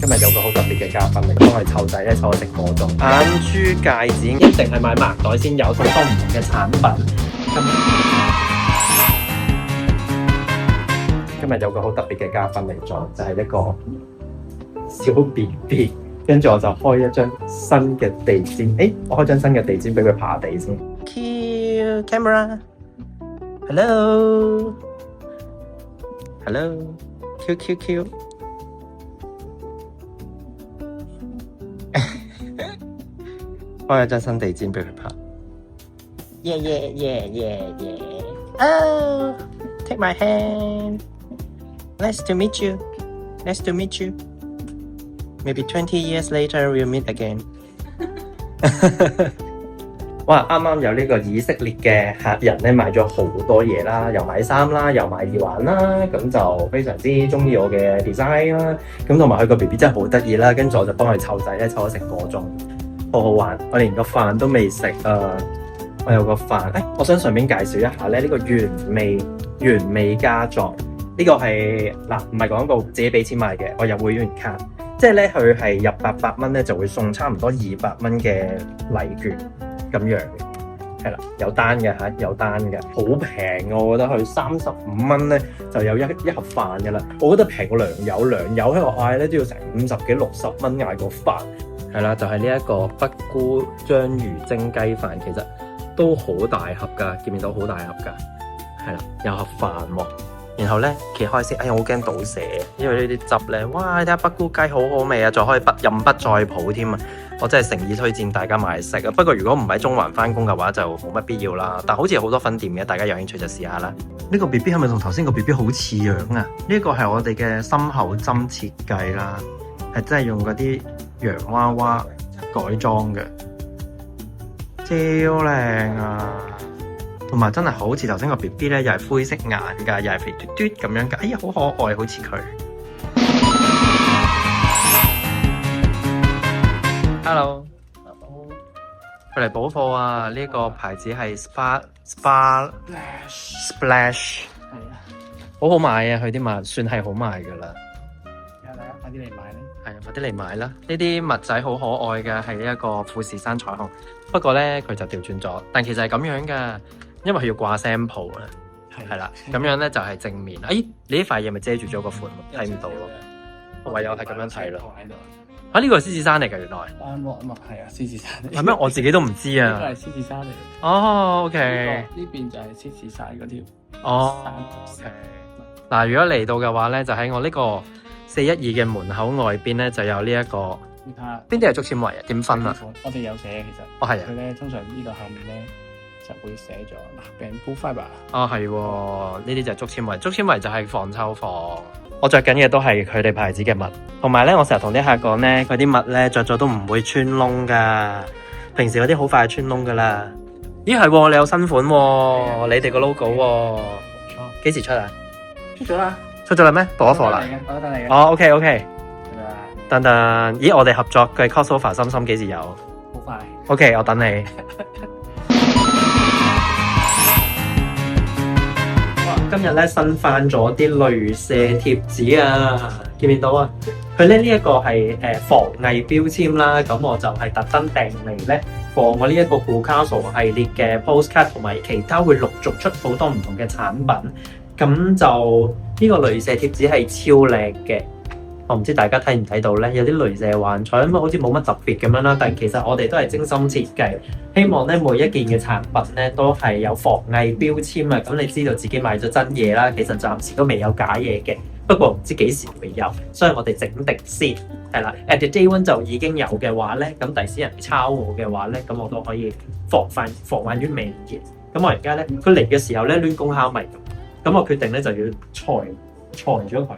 今日有個好特別嘅嘉賓嚟幫我哋湊仔咧，湊我食個鐘。眼珠戒指一定係買盲袋先有，好多唔同嘅產品。今日有個好特別嘅嘉賓嚟咗，就係一個小 BB。跟住我就開一張新嘅地氈。我開張新嘅地氈俾佢爬地先。Cue camera。Hello。Q。開一張新地氈俾佢爬。Yeah. Oh, take my hand. Nice to meet you. Maybe 20 years later we'll meet again. 哇！啱啱有呢個以色列嘅客人咧，買咗好多嘢啦，又買衫啦，又買耳環啦，咁就非常之中意我嘅 design 啦。咁同埋佢個 BB 真係好得意啦，跟住我就幫佢湊仔咧，湊咗成個鐘，好好玩。我連個飯都未食啊！我有個飯，我想順便介紹一下咧，呢個原味家作，呢個係嗱唔係廣告，自己俾錢買嘅，我有會員卡，即係咧佢係入800蚊咧就會送差唔多200蚊嘅禮券。咁樣嘅，係啦，有單嘅，好平，我覺得佢35蚊咧就有一盒飯嘅啦。我覺得平過糧油喺我嗌咧都要成50幾60蚊嗌個飯。係啦，就係呢一個北菇章魚蒸雞飯，其實都好大盒㗎，見唔見到好大盒㗎？係啦，有盒飯喎。然後咧揭開先，我好驚倒瀉，因為呢啲汁咧，哇！睇下北菇雞好好味啊，仲可以任不再抱添啊！我真係誠意推薦大家買嚟食啊！不過如果唔喺中環翻工嘅話，就冇乜必要啦。但好似好多分店嘅，大家有興趣就試下啦。呢個 BB 係咪同頭先個 BB 好似樣啊？呢個係我哋嘅心口針設計啦，係真係用嗰啲洋娃娃改裝嘅，超靚啊！同埋真係好似頭先個 BB 咧，又係灰色眼㗎，又係肥嘟嘟咁樣㗎。哎呀，好可愛，好似佢。Hello，佢嚟補貨啊！呢個牌子係 Splash，係啊，好好買啊！佢啲襪算係好賣㗎啦。快啲嚟買啦！係啊，快啲嚟買啦！呢啲襪仔好可愛嘅，係呢一個富士山彩虹。不過咧，佢就調轉咗，但其實係咁樣㗎。因為佢要掛 sample 啊，係啦，咁樣咧就係正面。你呢塊嘢咪遮住咗個款，睇唔到咯。唯有係咁樣睇咯。呢個係獅子山嚟㗎，原來。係啊，獅子山嚟。係咩？我自己都唔知啊。呢個係獅子山嚟。哦 ，OK。呢邊就係獅子山嗰條。哦 ，OK。嗱，如果嚟到嘅話咧，就喺我呢個412嘅門口外邊咧，就有呢一個。邊啲係竹纖維啊？點分啊？我哋有寫其實。係啊。佢咧通常呢度下面咧。就會寫咗bamboo fiber。係喎，呢啲就係竹纖維，竹纖維就係防臭防。我着緊嘅都係佢哋牌子嘅襪，同埋咧，我成日同啲客講咧，佢啲襪咧着咗都唔會穿窿噶。平時嗰啲好快就穿窿噶啦。咦係喎，你有新款喎，你哋個 logo 喎。幾時出啊？出咗啦。出咗啦咩？補咗貨啦。我等你嘅。OK。等，咦，我哋合作嘅 crossover 心心幾時有？好快。OK， 我等你。今日咧新翻咗啲鐳射貼紙啊，見唔見到啊？佢咧呢一個係防偽標籤啦，咁我就係特登訂嚟咧放我呢一個 Picasso 系列嘅 postcard， 同埋其他會陸續出好多唔同嘅產品。咁就呢個鐳射貼紙係超靚嘅，我唔知大家睇唔睇到咧，有啲鐳射幻彩咁好似冇乜特別咁樣啦，但其實我哋都係精心設計，希望咧每一件嘅產品咧都係有防偽標籤啊，咁你知道自己買咗真嘢啦，其實暫時都未有假嘢嘅，不過唔知幾時會有，所以我哋整定先，係啦 ，at the day one 就已經有嘅話咧，咁第時人抄我嘅話咧，咁我都可以防患於未然。咁我而家咧，佢嚟嘅時候咧亂攻敲迷咁我決定咧就要裁咗佢。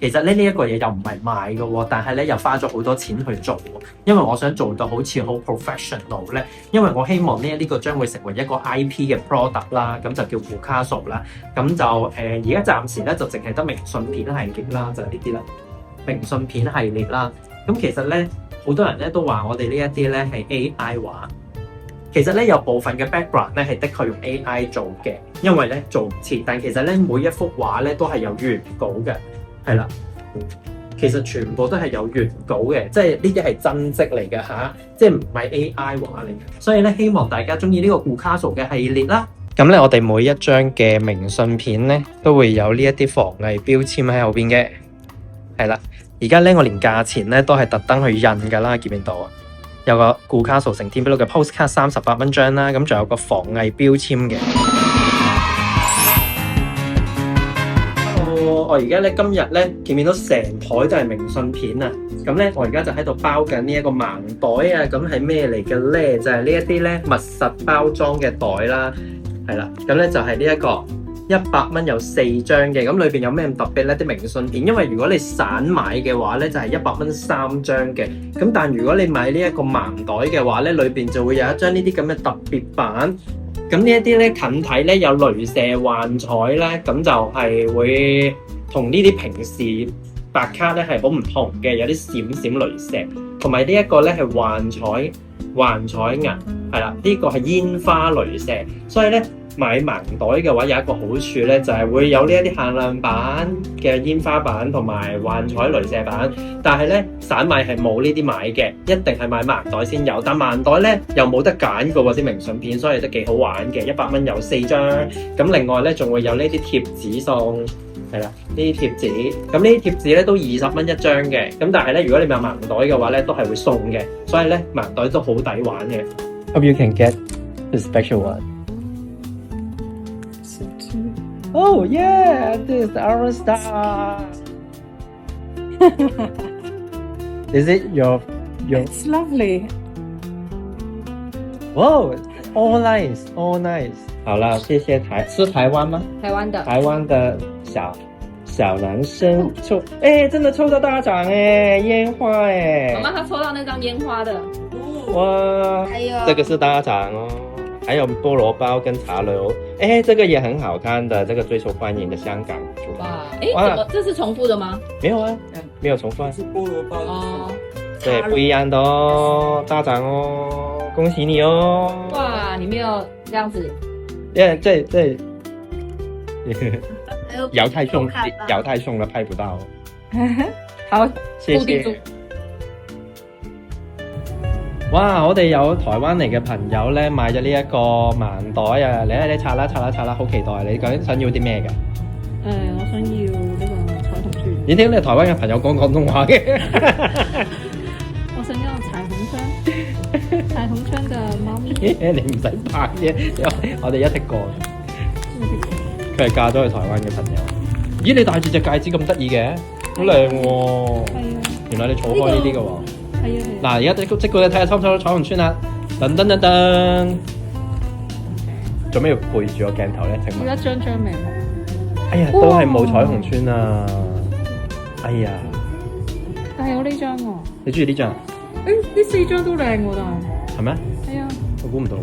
其實咧呢一個嘢又唔係賣嘅喎，但係咧又花咗好多錢去做喎，因為我想做到好似好 professional 咧，因為我希望呢個將會成為一個 IP 嘅 product 啦，咁就叫 Picasso 啦，咁就而家暫時咧就淨係得明信片系列啦，就係呢啲啦，明信片系列啦，咁其實咧好多人咧都話我哋呢一啲咧係 AI 畫。其實咧有部分嘅 background 咧係的確用 AI 做嘅，因為咧做唔切，但其實咧每一幅畫咧都係有原稿嘅，係啦。其實全部都係有原稿嘅，即係呢啲係真跡嚟嘅嚇，即係唔係 AI 畫嚟嘅。所以咧，希望大家中意呢個顧卡數嘅系列啦。咁咧，我哋每一張嘅明信片咧，都會有呢一啲防偽標籤喺後邊嘅。係啦，而家咧我連價錢咧都係特登去印㗎啦，見唔見到啊？有個顧卡數成天俾到嘅 postcard 38蚊張啦，咁仲有個防偽標籤嘅。Hello，我而家咧今日咧見唔見到成台都係明信片啊？咁咧我而家就喺度包緊呢一個盲袋啊，咁係咩嚟嘅咧？就係呢一啲咧密實包裝嘅袋啦。係啦，咁咧就係呢一個100蚊有4張嘅，咁裏邊有咩咁特別咧？啲明信片，因為如果你散買嘅話咧，就係100蚊3張嘅，咁但如果你買呢一個盲袋嘅話咧，裏邊就會有一張呢啲咁嘅特別版。咁呢一啲咧近睇咧有鐳射幻彩咧，咁就係會同呢啲平時白卡咧係好唔同嘅，有啲閃閃鐳射，同埋呢一個咧係幻彩銀，係啦，呢個係煙花鐳射，所以咧買盲袋嘅話有一個好處咧，就係會有呢一啲限量版嘅煙花版同埋幻彩鐳射版，但係咧散買係冇呢啲買嘅，一定係買盲袋先有。但盲袋咧又冇得揀嘅喎啲明信片，所以都幾好玩嘅。100蚊有4張，咁另外咧仲會有呢啲貼紙送。係啦，呢啲貼紙，咁呢啲貼紙咧都20蚊一張嘅，咁但係咧如果你買盲袋嘅話咧，都係會送嘅，所以咧盲袋都好抵玩嘅。Hope you can get the special one. Oh yeah, this is our star. Is it your? It's lovely. Wow, all nice, all nice. 好啦，謝謝是台灣嗎？台灣的。台灣的小男生抽，哎，真的抽到大獎哎，煙花哎。媽媽她抽到那張煙花的。哇，還有這個是大獎哦，還有菠蘿包跟茶樓，哎，這個也很好看的，這個最受歡迎的香港主題。哇，哎，怎麼這是重複的嗎？沒有啊，沒有重複啊。是菠蘿包哦，對，不一樣的哦，大獎哦，恭喜你哦。哇，你沒有這樣子。因為這搖太重了，拍不到。好，謝謝。哇！我哋有台灣嚟嘅朋友咧，買咗呢一個盲袋啊！你拆啦，好期待！你究竟想要啲咩嘅？我想要呢個彩虹圈。你聽你台灣嘅朋友講廣東話嘅。我想要彩虹圈嘅貓咪。你唔使拍啫，我哋一剔過。佢係嫁咗去台灣嘅朋友。咦，你戴住隻戒指咁得意嘅，好靚喎！係啊，原來你儲開呢啲嘅喎。係啊。嗱，而家即管你睇下抽唔抽到彩虹村啦！噔噔噔噔，做咩要背住個鏡頭咧？請問？要一張張名。哎呀，都係冇彩虹村啊！哎呀，但係有呢張喎。你中意呢張？誒，呢4張都靚喎，但係。係咩？係啊。我估唔到喎。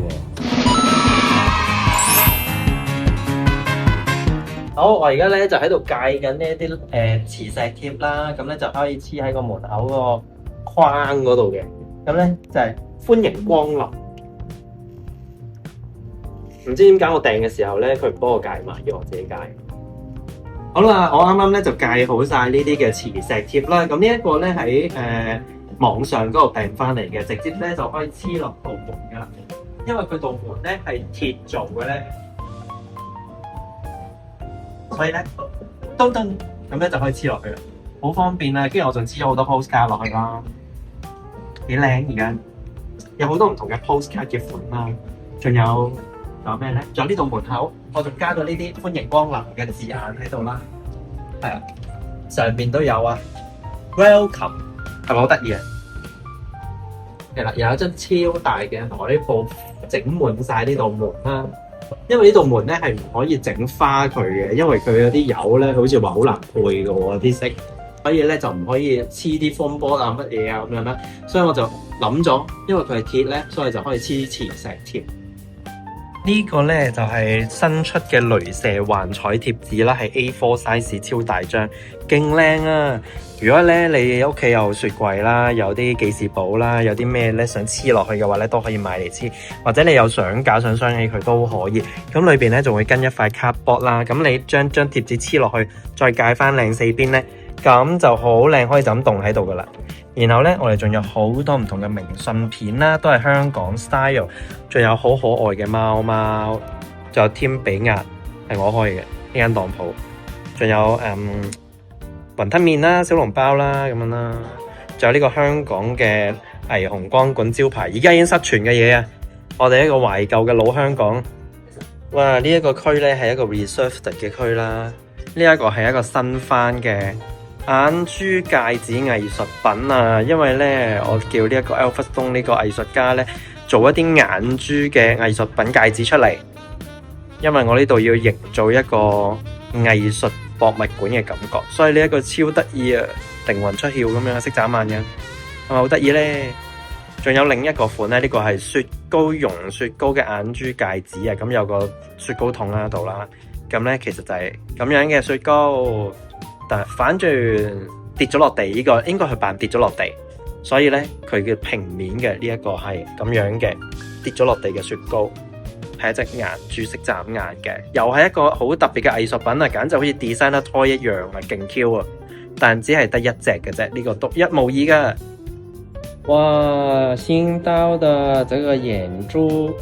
好，我而家咧就喺度戒緊呢一啲磁石貼啦，咁咧就可以黐喺個門口個框嗰度嘅。咁咧就係歡迎光臨。唔知點解我訂嘅時候咧，佢唔幫我戒埋，要我自己戒。好啦，我啱啱咧就戒好晒呢啲嘅磁石貼啦。咁呢一個咧喺網上嗰度訂翻嚟嘅，直接咧就可以黐落道門噶啦。因為佢道門咧係鐵做嘅咧。所以咧，噔噔咁咧就可以黐落去啦，好方便啦。跟住我仲黐咗好多 postcard 落去啦，幾靚而家。有好多唔同嘅 postcard 嘅款啦，仲有咩咧？仲有呢度門口，我仲加咗呢啲歡迎光臨嘅字眼喺度啦。係啊，上邊都有啊 ，welcome 係咪好得意啊？係啦，又有一張超大嘅海報整滿晒呢度門啦。因為呢道門咧係唔可以整花佢嘅，因為佢有啲油咧，好似話好難配嘅喎啲色，所以咧就唔可以黐啲風波啊乜嘢啊咁樣啦。所以我就諗咗，因為佢係鐵咧，所以就可以黐磁石貼。呢個咧就係新出嘅鐳射幻彩貼紙啦，係 A4 size 超大張，勁靚啊！如果咧你屋企有雪櫃啦，有啲記事簿啦，有啲咩咧想黐落去嘅話咧，都可以買嚟黐，或者你有相架想鑲起佢都可以。咁裏邊咧仲會跟一塊 cardboard 啦，咁你將貼紙黐落去，再界翻靚4邊咧，咁就好靚，可以就咁凍喺度噶啦。然後咧，我哋仲有好多唔同嘅明信片啦，都係香港 style， 仲有好可愛嘅貓貓，仲有添比鴨係我開嘅呢間當鋪，仲有雲吞麵啦、小籠包啦咁樣啦，仲有呢個香港嘅霓虹光管招牌，而家已經失傳嘅嘢啊！我哋一個懷舊嘅老香港，哇！呢一個區咧係一個 reserved 嘅區啦，呢一個係一個新翻嘅眼珠戒指藝術品啊！因為咧，我叫呢一個 Alfred Stone 呢個藝術家咧，做一啲眼珠嘅藝術品戒指出嚟。因為我呢度要營造一個藝術博物館嘅感覺，所以呢一個超得意啊！靈魂出竅咁樣，識眨眼嘅，係咪好得意咧？仲有另一個款咧，呢個係雪糕溶雪糕嘅眼珠戒指啊！咁有個雪糕筒喺度啦，咁咧其實就係咁樣嘅雪糕。但係反轉跌咗落地，呢個應該係扮跌咗落地，所以咧佢嘅平面嘅呢一個係咁樣嘅跌咗落地嘅雪糕，係一隻眼珠識眨眼嘅，又係一個好特別嘅藝術品啊！簡直好似 designer toy 一樣啊，勁 Q 啊！但只係得一隻嘅啫，呢個獨一無二㗎。哇！新到的這個眼珠、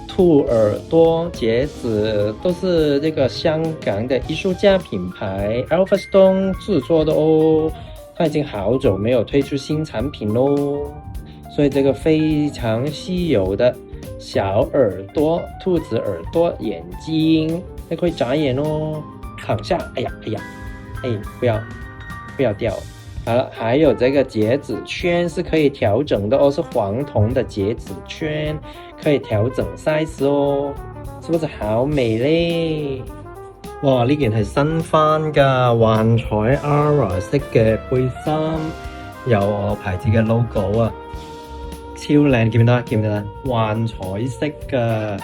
兔耳朵、戒指都是這個香港的藝術家品牌 Alfred Stone 製作的哦。它已經好久沒有推出新產品咯，所以這個非常稀有的小耳朵、兔子耳朵眼睛，你可以眨眼哦。躺下，哎呀，不要掉。好了，還有這個戒指圈是可以調整的哦，是黃銅的戒指圈，可以調整 size 哦，是不是好美咧？哇，呢件係新翻噶幻彩 Aura 色嘅背心，有我牌子嘅 logo 啊，超靚，見唔見得？幻彩色噶，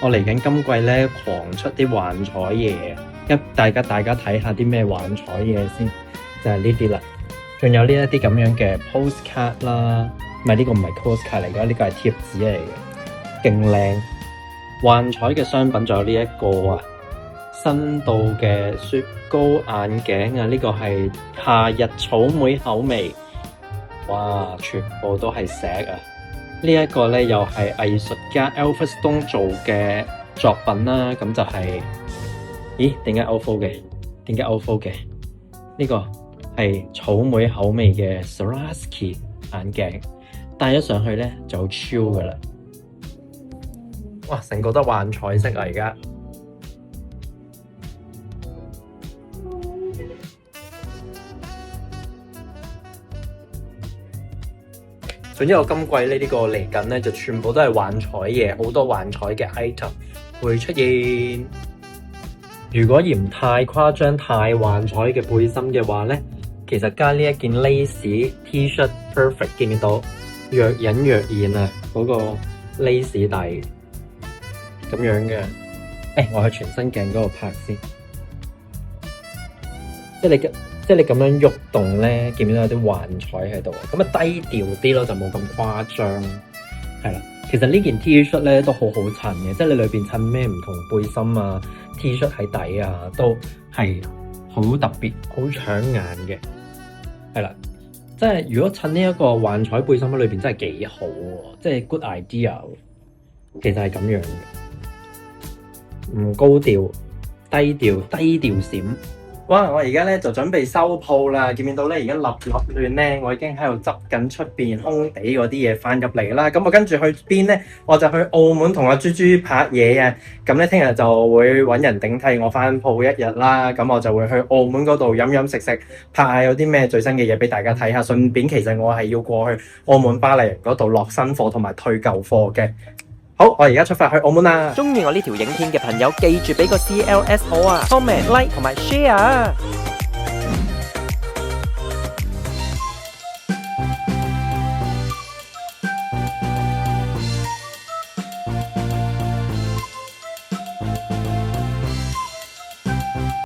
我嚟緊今季咧狂出啲幻彩嘢，大家睇下啲咩幻彩嘢先，就係呢啲啦。仲有呢一啲咁樣嘅 postcard 啦，呢個唔係 postcard 嚟㗎，呢個係貼紙嚟嘅，勁靚。幻彩嘅商品仲有呢一個啊，新到嘅雪糕眼鏡啊，呢個係夏日草莓口味，哇，全部都係石啊！呢一個咧又係藝術家 Alfred Stone 做嘅作品啦，咁就係，咦？點解 OFO 嘅？呢個係草莓口味嘅 Swarovski 眼鏡，戴咗上去咧就好超噶啦！哇，成個都幻彩色啊！而家總之我今季呢個嚟緊咧就全部都係幻彩嘢，好多幻彩嘅 item 會出現。如果嫌太誇張、太幻彩嘅背心嘅話咧，其實加呢一件 lace T-shirt perfect， 見唔見到？若隱若現啊，嗰個 lace 底咁樣嘅。我喺全身鏡嗰度拍先。即係你咁樣喐動咧，見唔見到有啲幻彩喺度？咁啊低調啲咯，就冇咁誇張。係啦，其實呢件 T-shirt 咧都好好襯嘅，即係你裏邊襯咩唔同背心啊 T-shirt 喺底啊，都係好特別、好搶眼嘅。係啦，即係如果襯呢一個幻彩背心喺裏邊真係幾好喎，即係 good idea。其實係咁樣嘅，唔高調，低調閃。哇！我而家咧就準備收鋪啦，見唔見到咧？而家立亂咧，我已經喺度執緊出邊空地嗰啲嘢翻入嚟啦。咁我跟住去邊咧？我就去澳門同阿豬豬拍嘢啊！咁咧聽日就會揾人頂替我翻鋪一日啦。咁我就會去澳門嗰度飲食，拍下有啲咩最新嘅嘢俾大家睇下。順便其實我係要過去澳門巴黎人嗰度落新貨同埋退舊貨嘅。好，我而家出發去澳門啦！中意我呢條影片嘅朋友，記住俾個 CLS 我啊 ，comment、like 同埋 share。